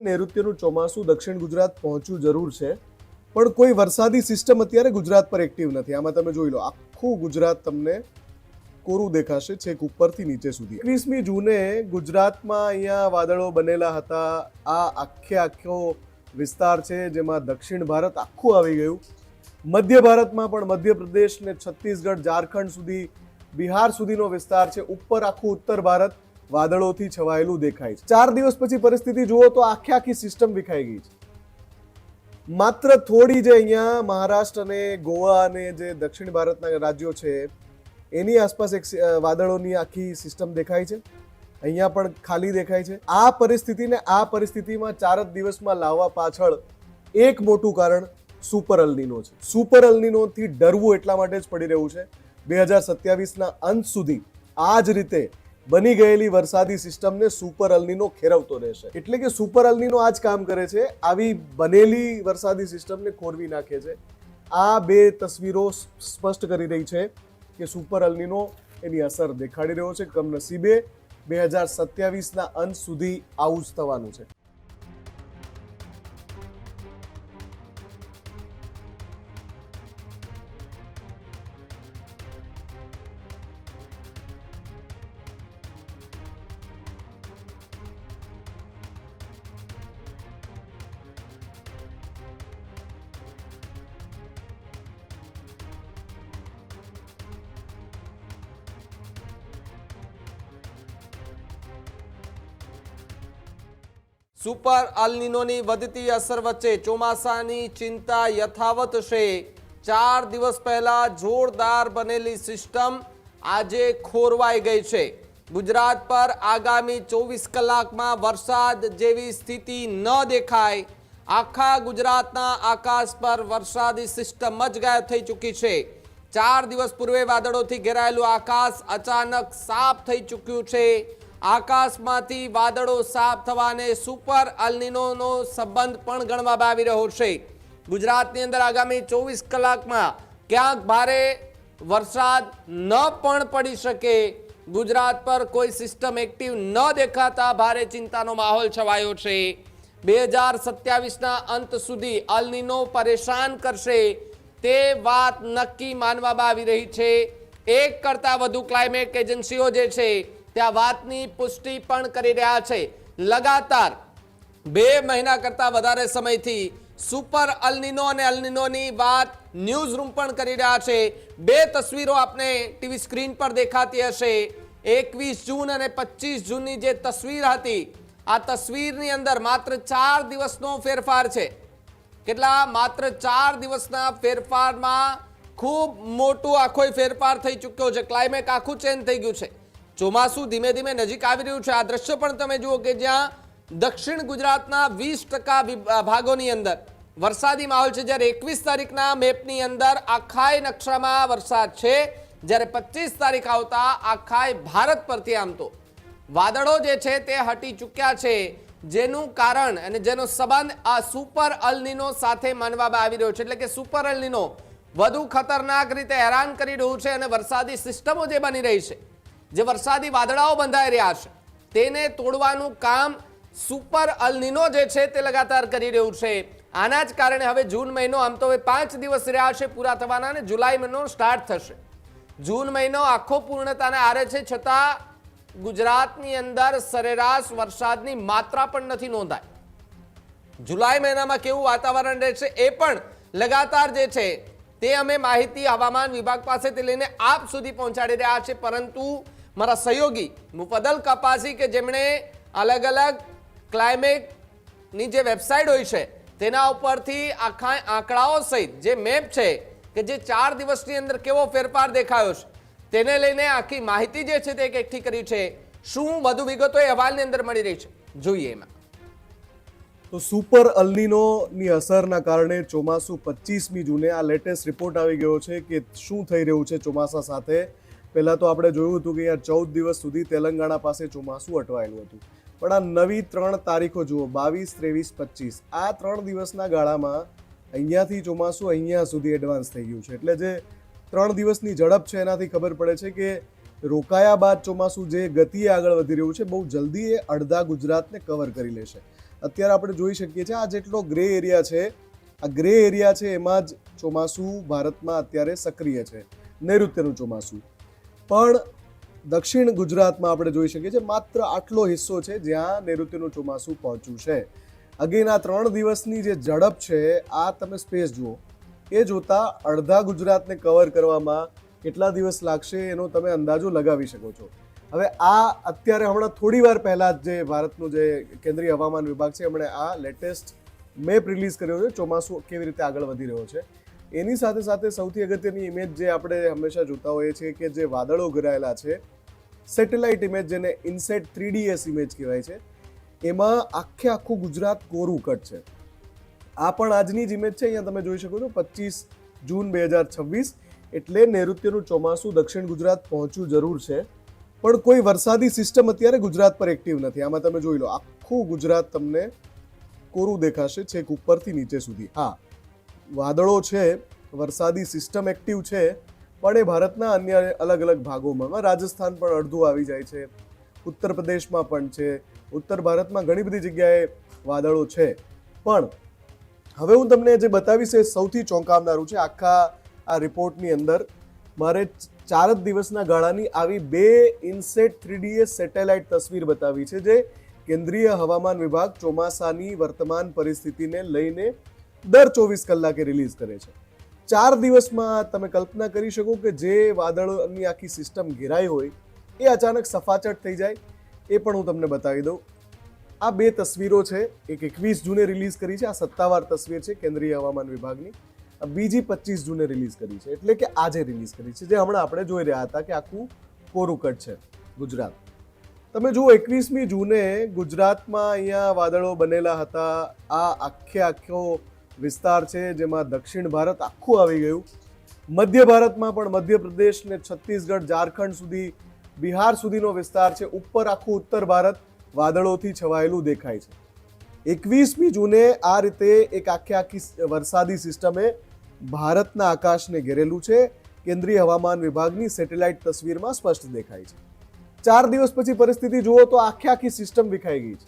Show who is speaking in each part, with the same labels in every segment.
Speaker 1: નૈઋત્યનું ચોમાસું દક્ષિણ ગુજરાત પહોંચ્યું જરૂર છે, પણ કોઈ વરસાદી સિસ્ટમ અત્યારે ગુજરાત પર એક્ટિવ નથી. આમાં તમે જોઈ લો, આખું ગુજરાત તમને કોરું દેખાશે છેક ઉપરથી નીચે સુધી. 21મી જૂને ગુજરાતમાં અહીંયા વાદળો બનેલા હતા. આ આખો વિસ્તાર છે જેમાં દક્ષિણ ભારત આખું આવી ગયું. મધ્ય ભારતમાં પણ મધ્યપ્રદેશ ને છત્તીસગઢ, ઝારખંડ સુધી, બિહાર સુધીનો વિસ્તાર છે. ઉપર આખું ઉત્તર ભારત વાદળોથી છવાયેલું દેખાય છે. 4 દિવસ પછી પરિસ્થિતિ જુઓ તો આખી સિસ્ટમ વિખાઈ ગઈ છે. માત્ર થોડી જે અહીંયા મહારાષ્ટ્ર અને ગોવા અને જે દક્ષિણ ભારતના રાજ્યો છે એની આસપાસ એક વાદળોની આખી સિસ્ટમ દેખાય છે. અહીંયા પણ ખાલી દેખાય છે. આ પરિસ્થિતિને આ પરિસ્થિતિમાં 4 જ દિવસમાં લાવવા પાછળ એક મોટું કારણ સુપર અલ્નીનો છે. સુપર અલ્નીનોથી ડરવું એટલા માટે જ પડી રહ્યું છે. 2027ના અંત સુધી આ જ રીતે બની ગયેલી વરસાદી સિસ્ટમને સુપર અલ્નીનો ખેરવતો રહેશે. એટલે કે સુપર અલ્નીનો આ જ કામ કરે છે, આવી બનેલી વરસાદી સિસ્ટમને ખોરવી નાખે છે. આ બે તસવીરો સ્પષ્ટ કરી રહી છે કે સુપર અલ્નીનો એની અસર દેખાડી રહ્યો છે. કમનસીબે 2027ના અંત સુધી આવું જ થવાનું છે.
Speaker 2: સુપર અલ્નીનોની વધતી અસર વચ્ચે ચોમાસાની ચિંતા યથાવત છે. 4 દિવસ પહેલા જોરદાર બનેલી સિસ્ટમ આજે ખોરવાઈ ગઈ છે. ગુજરાત પર આગામી 24 કલાકમાં વરસાદ જેવી સ્થિતિ ન દેખાય. આખા ગુજરાતના આકાશ પર વરસાદી સિસ્ટમ જ ગાયબ થઈ ચૂકી છે. 4 દિવસ પૂર્વે વાદળોથી ઘેરાયેલું આકાશ અચાનક સાફ થઈ ચૂક્યું છે. આકાશમાંથી વાદળો સાફ થવાને સુપર અલ્નીનોનો સંબંધ પણ ગણવામાં આવી રહ્યો છે. ગુજરાતની અંદર આગામી 24 કલાકમાં ક્યાંક ભારે વરસાદ ન પણ પડી શકે. ગુજરાત પર કોઈ સિસ્ટમ એક્ટિવ ન દેખાતા ભારે ચિંતાનો માહોલ છવાયો છે. 2027ના અંત સુધી અલ્નીનો પરેશાન કરશે તે વાત નક્કી માનવામાં આવી રહી છે. એક કરતાં વધુ ક્લાઇમેટ એજન્સીઓ જે છે ત્યાં વાતની પુષ્ટિ પણ કરી રહ્યા છે. લગાતાર 2 મહિના કરતાં વધારે સમયથી સુપર અલ્નીનો અને અલ્નીનોની વાત ન્યૂઝ રૂમ પણ કરી રહ્યા છે. 2 તસવીરો આપને ટીવી સ્ક્રીન પર દેખાતી હશે. 21 જૂન અને 25 જૂનની જે તસવીર હતી, આ તસવીરની અંદર માત્ર 4 દિવસનો ફેરફાર છે. કેટલા? માત્ર 4 દિવસના ફેરફારમાં ખૂબ મોટો આખો ફેરફાર થઈ ચૂક્યો છે. ક્લાઇમેટ આખું ચેન્જ થઈ ગયું છે. ચોમાસું ધીમે ધીમે નજીક આવી રહ્યું છે. આ દ્રશ્ય પણ તમે જુઓ કે જ્યાં દક્ષિણ ગુજરાતના 20% ભાગોની અંદર વરસાદી માહોલ છે. જ્યારે 21 તારીખના મેપની અંદર આખાય નકશામાં વરસાદ છે. જ્યારે 25 તારીખ આવતા આખાય ભારત પરથી આમ તો વાદળો જે છે તે હટી ચૂક્યા છે. જેનું કારણ અને જેનો સંબંધ આ સુપર અલ્નીનો સાથે માનવામાં આવી રહ્યો છે. એટલે કે સુપર અલ્નીનો વધુ ખતરનાક રીતે હેરાન કરી રહ્યું છે અને વરસાદી સિસ્ટમો જે બની રહી છે, જે વરસાદી વાદળાઓ બંધાઈ રહ્યા છે, તેને તોડવાનું કામ સુપર અલ્નીનો જે છે તે લગાતાર કરી રહ્યું છે. આના જ કારણે હવે જૂન મહિનો આમ તો 5 દિવસ રહ્યા છે પૂરા થવાના અને જુલાઈ મહિનો સ્ટાર્ટ થશે. જૂન મહિનો આખો પૂર્ણતાને આરે છે, છતાં ગુજરાતની અંદર સરેરાશ વરસાદની માત્રા પણ નથી નોંધાય. જુલાઈ મહિનામાં કેવું વાતાવરણ રહેશે એ પણ લગાતાર જે છે તે અમે માહિતી હવામાન વિભાગ પાસેથી લઈને આપ સુધી પહોંચાડી રહ્યા છે. પરંતુ મારા સહયોગી મુફદ્દલ કપાસી કે જેમણે અલગ અલગ ક્લાઇમેટની જે વેબસાઇટ હોય છે તેના ઉપરથી આખા આંકડાઓ સહિત જે મેપ છે કે જે 4 દિવસની અંદર કેવો ફેરફાર દેખાયો છે તેને લઈને આખી માહિતી જે છે તે એકઠી કરી છે. શું વધુ વિગતો એ અહેવાલની અંદર મળી રહી છે, જોઈએ એમાં.
Speaker 1: તો સુપર અલ્નીનોની અસરના કારણે ચોમાસું 25મી જૂને આ લેટેસ્ટ રિપોર્ટ આવી ગયો છે કે શું થઈ રહ્યું છે ચોમાસા સાથે. પહેલાં તો આપણે જોયું હતું કે યાર 14 દિવસ સુધી તેલંગાણા પાસે ચોમાસું અટવાયેલું હતું. પણ આ નવી 3 તારીખો જુઓ, 22, 23, 25, આ 3 દિવસના ગાળામાં અહીંયાથી ચોમાસું અહીંયા સુધી એડવાન્સ થઈ ગયું છે. એટલે જે 3 દિવસની ઝડપ છે એનાથી ખબર પડે છે કે રોકાયા બાદ ચોમાસું જે ગતિએ આગળ વધી રહ્યું છે બહુ જલ્દી એ અડધા ગુજરાતને કવર કરી લેશે. અત્યારે આપણે જોઈ શકીએ છીએ આ જેટલો ગ્રે એરિયા છે, આ ગ્રે એરિયા છે એમાં જ ચોમાસું ભારતમાં અત્યારે સક્રિય છે, નૈઋત્યનું ચોમાસું. પણ દક્ષિણ ગુજરાતમાં આપણે જોઈ શકીએ છીએ માત્ર આટલો હિસ્સો છે જ્યાં નૈઋત્યનું ચોમાસું પહોંચ્યું છે. અગેન આ 3 દિવસની જે ઝડપ છે, આ તમે સ્પેસ જુઓ, એ જોતા અડધા ગુજરાતને કવર કરવામાં કેટલા દિવસ લાગશે એનો તમે અંદાજો લગાવી શકો છો. હવે આ અત્યારે હમણાં થોડી વાર પહેલા જ જે ભારતનું જે કેન્દ્રીય હવામાન વિભાગ છે એમણે આ લેટેસ્ટ મેપ રિલીઝ કર્યો છે ચોમાસું કેવી રીતે આગળ વધી રહ્યો છે. એની સાથે સાથે સૌથી અગત્યની ઇમેજ જે આપણે હંમેશા જોતા હોઈએ છીએ કે જે વાદળો ઘેરાયેલા છે, સેટેલાઇટ ઇમેજ જેને ઇનસેટ 3DS ઇમેજ કહેવાય છે, એમાં આખું ગુજરાત કોરું કટ છે. આ પણ આજની જ ઇમેજ છે, અહીંયા તમે જોઈ શકો છો 25 જૂન 2026. એટલે નૈઋત્યનું ચોમાસું દક્ષિણ ગુજરાત પહોંચ્યું જરૂર છે, પણ કોઈ વરસાદી સિસ્ટમ અત્યારે ગુજરાત પર એક્ટિવ નથી. આમાં તમે જોઈ લો આખું ગુજરાત તમને કોરું દેખાશે છેક ઉપરથી નીચે સુધી. હા, વાદળો છે, વરસાદી સિસ્ટમ એક્ટિવ છે, પણ એ ભારતના અન્ય અલગ અલગ ભાગોમાં, રાજસ્થાન પણ અડધું આવી જાય છે, ઉત્તર પ્રદેશમાં પણ છે, ઉત્તર ભારતમાં ઘણી બધી જગ્યાએ વાદળો છે. પણ હવે હું તમને જે બતાવીશ એ સૌથી ચોંકાવનારું છે. આખા આ રિપોર્ટની અંદર મારે 4 જ દિવસના ગાળાની આવી 2 ઇનસેટ 3DS સેટેલાઇટ તસવીર બતાવી છે જે કેન્દ્રીય હવામાન વિભાગ ચોમાસાની વર્તમાન પરિસ્થિતિને લઈને દર 24 કલાકે રિલીઝ કરે છે. 4 દિવસમાં તમે કલ્પના કરી શકો કે જે વાદળોની આખી સિસ્ટમ ઘેરાઈ હોય એ અચાનક સફાચટ થઈ જાય. એ પણ હું તમને બતાવી દઉં. આ 2 તસવીરો છે, એક 21 જૂને રિલીઝ કરી છે, આ સત્તાવાર તસવીર છે કેન્દ્રીય હવામાન વિભાગની. બીજી 25 જૂને રિલીઝ કરી છે, એટલે કે આજે રિલીઝ કરી છે, જે હમણાં આપણે જોઈ રહ્યા હતા કે આખું કોરું કટ છે ગુજરાત. તમે જુઓ 21મી જૂને ગુજરાતમાં અહીંયા વાદળો બનેલા હતા. આ આખો વિસ્તાર છે જેમાં દક્ષિણ ભારત આખું આવી ગયું. મધ્ય ભારતમાં પણ મધ્યપ્રદેશ ને છત્તીસગઢ, ઝારખંડ સુધી, બિહાર સુધીનો વિસ્તાર છે. ઉપર આખું ઉત્તર ભારત વાદળોથી છવાયેલું દેખાય છે. 21મી જૂને આ રીતે એક આખી વરસાદી સિસ્ટમે ભારતના આકાશને ઘેરેલું છે. કેન્દ્રીય હવામાન વિભાગની સેટેલાઇટ તસવીરમાં સ્પષ્ટ દેખાય છે. 4 દિવસ પછી પરિસ્થિતિ જુઓ તો આખી સિસ્ટમ વિખાઈ ગઈ છે.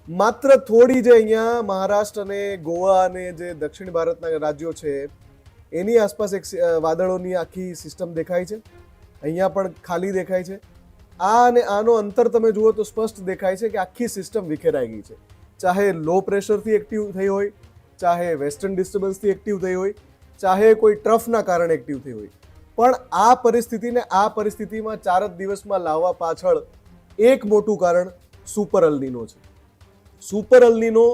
Speaker 1: માત્ર થોડી જે અહીંયા મહારાષ્ટ્ર અને ગોવા અને જે દક્ષિણ ભારતના રાજ્યો છે એની આસપાસ એક વાદળોની આખી સિસ્ટમ દેખાય છે. અહીંયા પણ ખાલી દેખાય છે. આ અને આનો અંતર તમે જુઓ તો સ્પષ્ટ દેખાય છે કે આખી સિસ્ટમ વિખેરાઈ ગઈ છે. ચાહે લો પ્રેશરથી એક્ટિવ થઈ હોય, ચાહે વેસ્ટર્ન ડિસ્ટર્બન્સથી એક્ટિવ થઈ હોય, ચાહે કોઈ ટ્રફના કારણે એક્ટિવ થઈ હોય, પણ આ પરિસ્થિતિમાં 4 જ દિવસમાં લાવવા પાછળ એક મોટું કારણ સુપર અલ્નીનો છે. સુપર અલ્નીનો,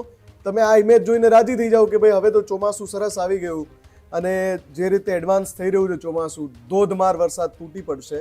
Speaker 1: તમે આ ઇમેજ જોઈને રાજી થઈ જાઓ કે ભાઈ હવે તો ચોમાસું સરસ આવી ગયું અને જે રીતે એડવાન્સ થઈ રહ્યું છે ચોમાસું, ધોધમાર વરસાદ તૂટી પડશે.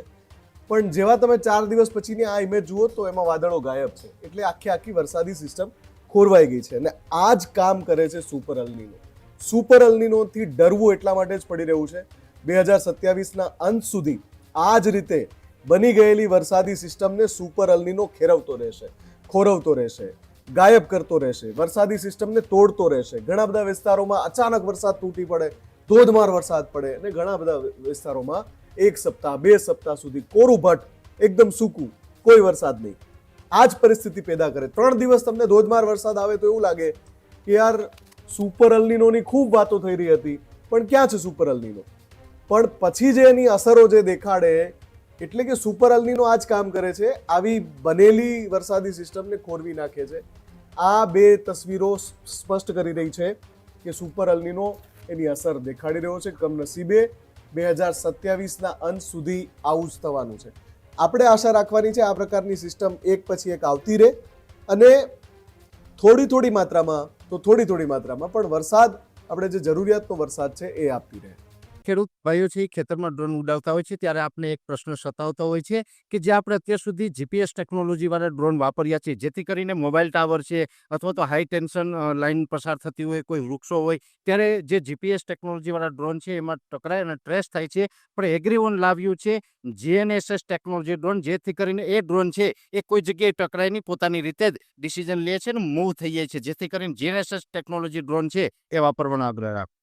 Speaker 1: પણ જેવા તમે 4 દિવસ પછીની આ ઇમેજ જુઓ તો એમાં વાદળો ગાયબ છે. એટલે આખી વરસાદી સિસ્ટમ ખોરવાઈ ગઈ છે. અને આ જ કામ કરે છે સુપર અલ્નીનો. સુપર અલ્નીનોથી ડરવું એટલા માટે જ પડી રહ્યું છે. 2027ના અંત સુધી આ જ રીતે બની ગયેલી વરસાદી સિસ્ટમને સુપર અલ્નીનો ખેરવતો રહેશે, ખોરવતો રહેશે, ગાયબ કરતો રહેશે, વરસાદી સિસ્ટમને તોડતો રહેશે. ઘણા બધા વિસ્તારોમાં અચાનક વરસાદ તૂટી પડે, ધોધમાર વરસાદ પડે, અને ઘણા બધા વિસ્તારોમાં 1 સપ્તાહ 2 સપ્તાહ સુધી કોરું ભટ્ટ, એકદમ સૂકું, કોઈ વરસાદ નહીં. આ જ પરિસ્થિતિ પેદા કરે. 3 દિવસ તમને ધોધમાર વરસાદ આવે તો એવું લાગે કે યાર સુપર અલ્નીનોની ખૂબ વાતો થઈ રહી હતી, પણ ક્યાં છે સુપર અલ્નીનો? પણ પછી જે એની અસરો જે દેખાડે, એટલે કે સુપર અલ્નીનો આ જ કામ કરે છે, આવી બનેલી વરસાદી સિસ્ટમને ખોરવી નાખે છે. આ 2 તસવીરો સ્પષ્ટ કરી રહી છે કે સુપર અલ્નીનો એની અસર દેખાડી રહ્યો છે. કમનસીબે 2027ના અંત સુધી આવું જ થવાનું છે. આપણે આશા રાખવાની છે આ પ્રકારની સિસ્ટમ એક પછી એક આવતી રહે અને થોડી માત્રામાં પણ વરસાદ, આપણે જે જરૂરિયાતનો વરસાદ છે એ આપતી રહે.
Speaker 3: ખેડૂત ભાઈઓ છે ખેતરમાં ડ્રોન ઉડાવતા હોય છે ત્યારે આપણે એક પ્રશ્ન સતાવતો હોય છે કે જે આપણે અત્યાર સુધી જીપીએસ ટેકનોલોજી વાળા ડ્રોન વાપર્યા છે, જેથી કરીને મોબાઈલ ટાવર છે અથવા તો હાઈ ટેન્શન લાઈન પસાર થતી હોય, કોઈ વૃક્ષો હોય, ત્યારે જે જીપીએસ ટેકનોલોજી વાળા ડ્રોન છે એમાં ટકરાય અને ટ્રેસ થાય છે. પણ એગ્રીવન લાવ્યું છે જીએનએસએસ ટેકનોલોજી ડ્રોન, જેથી કરીને એ ડ્રોન છે એ કોઈ જગ્યાએ ટકરાય નહીં, પોતાની રીતે જ ડિસિઝન લે છે અને મૂવ થઈ જાય છે. જેથી કરીને જીએનએસએસ ટેકનોલોજી ડ્રોન છે એ વાપરવાનો આગ્રહ રાખો.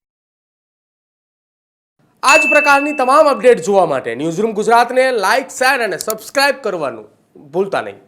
Speaker 2: આ જ પ્રકારની તમામ અપડેટ જોવા માટે ન્યૂઝરૂમ ગુજરાતને લાઇક, શેર અને સબસ્ક્રાઇબ કરવાનું ભૂલતા નહીં.